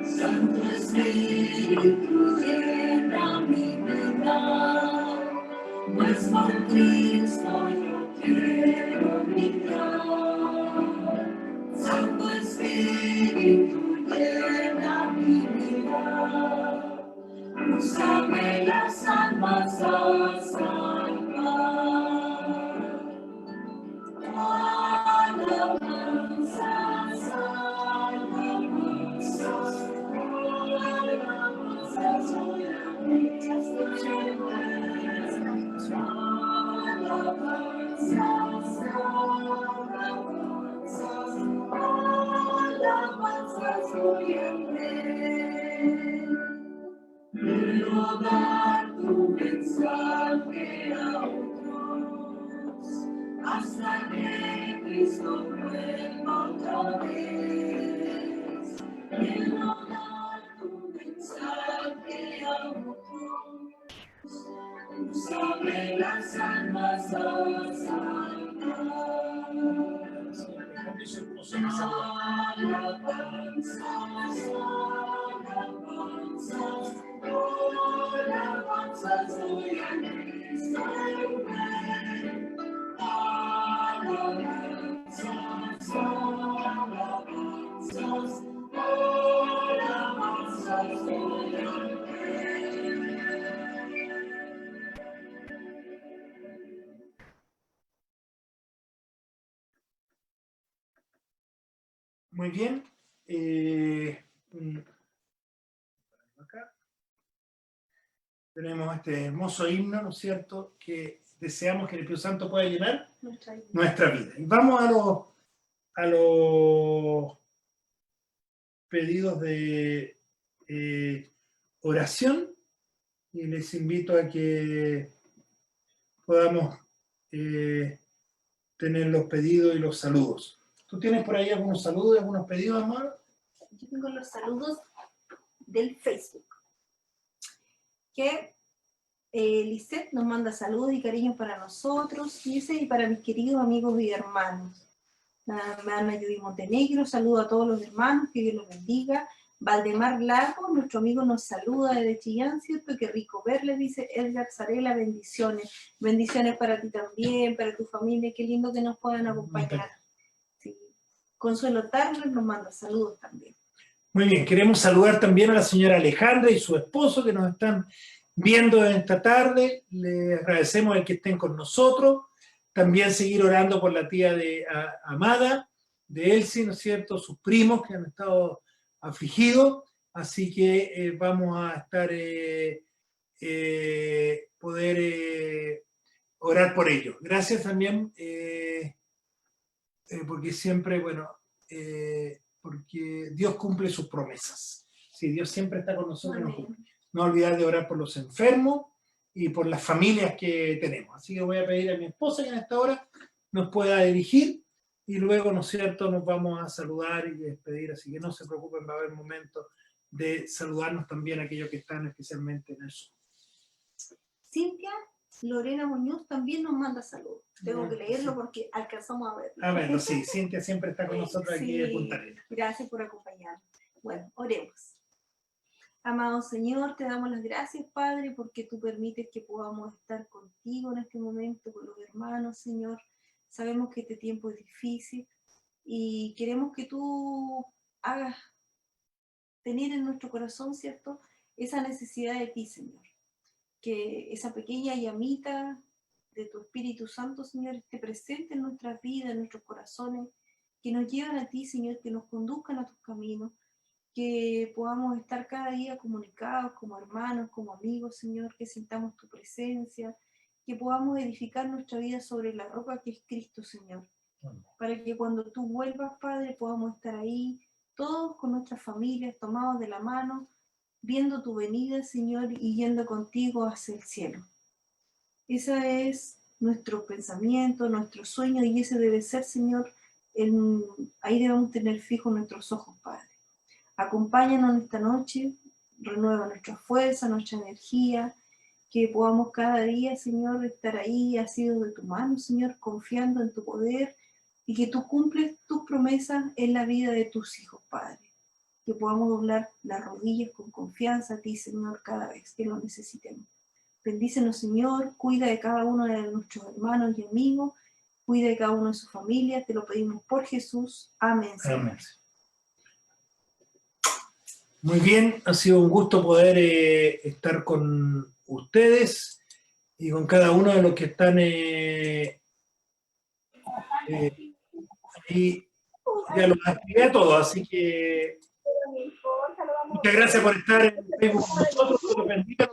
Santo Espíritu llena mi vida, pues con Cristo yo quiero brillar. Santo Espíritu llena mi vida, úsame las almas a salvar. Alabanzas, alabanzas, alabanzas, alabanzas. dar tu mensaje a otros hasta que Cristo vuelva otra vez. Quiero dar tu mensaje a otros, sobre las almas a salvar. Alabanzas, alabanzas, alabanzas doy a Cristo el Rey. Alabanzas, alabanzas, alabanzas doy al Rey. Muy bien. Acá tenemos este hermoso himno, ¿no es cierto?, que deseamos que el Espíritu Santo pueda llenar nuestra vida. Y vamos a los pedidos de oración, y les invito a que podamos tener los pedidos y los saludos. ¿Tú tienes por ahí algunos saludos y algunos pedidos, amor? Yo tengo los saludos del Facebook. Que Lisette nos manda saludos y cariños para nosotros, dice, y para mis queridos amigos y hermanos. La hermana Judy Montenegro, saludo a todos los hermanos, que Dios los bendiga. Valdemar Lago, nuestro amigo, nos saluda desde Chillán, ¿cierto? Qué rico verle, dice Edgar Zarela, bendiciones. Bendiciones para ti también, para tu familia, qué lindo que nos puedan acompañar. Sí. Consuelo Turner nos manda saludos también. Muy bien, queremos saludar también a la señora Alejandra y su esposo que nos están viendo esta tarde. Les agradecemos el que estén con nosotros. También seguir orando por la tía de Amada, de Elsie, ¿no es cierto? Sus primos que han estado afligidos. Así que vamos a estar, poder orar por ellos. Gracias también, porque siempre, bueno, porque Dios cumple sus promesas. Sí, Dios siempre está con nosotros. No olvidar de orar por los enfermos y por las familias que tenemos. Así que voy a pedir a mi esposa que en esta hora nos pueda dirigir y luego, ¿no es cierto?, nos vamos a saludar y despedir. Así que no se preocupen, va a haber momentos de saludarnos también a aquellos que están especialmente en el sur. Cintia Lorena Muñoz también nos manda saludos. Tengo que leerlo porque alcanzamos a verlo. A verlo, sí. Cintia siempre está con nosotros aquí en Punta Arenas. Gracias por acompañarnos. Bueno, oremos. Amado Señor, te damos las gracias, Padre, porque tú permites que podamos estar contigo en este momento, con los hermanos, Señor. Sabemos que este tiempo es difícil y queremos que tú hagas tener en nuestro corazón, ¿cierto?, esa necesidad de ti, Señor. Que esa pequeña llamita de tu Espíritu Santo, Señor, esté presente en nuestras vidas, en nuestros corazones, que nos lleven a ti, Señor, que nos conduzcan a tus caminos, que podamos estar cada día comunicados como hermanos, como amigos, Señor, que sintamos tu presencia, que podamos edificar nuestra vida sobre la roca que es Cristo, Señor, para que cuando tú vuelvas, Padre, podamos estar ahí, todos con nuestras familias, tomados de la mano, viendo tu venida, Señor, y yendo contigo hacia el cielo. Ese es nuestro pensamiento, nuestro sueño, y ese debe ser, Señor, ahí debemos tener fijos nuestros ojos, Padre. Acompáñanos esta noche, renueva nuestra fuerza, nuestra energía, que podamos cada día, Señor, estar ahí, asidos de tu mano, Señor, confiando en tu poder, y que tú cumples tus promesas en la vida de tus hijos, Padre. Que podamos doblar las rodillas con confianza a ti, Señor, cada vez que lo necesitemos. Bendícenos, Señor, cuida de cada uno de nuestros hermanos y amigos, cuida de cada uno de sus familias, te lo pedimos por Jesús. Amén, Señor. Amén. Muy bien, ha sido un gusto poder estar con ustedes y con cada uno de los que están ahí. Ya los activé a todos, así que muchas gracias por estar en Facebook con nosotros. Que los bendiga.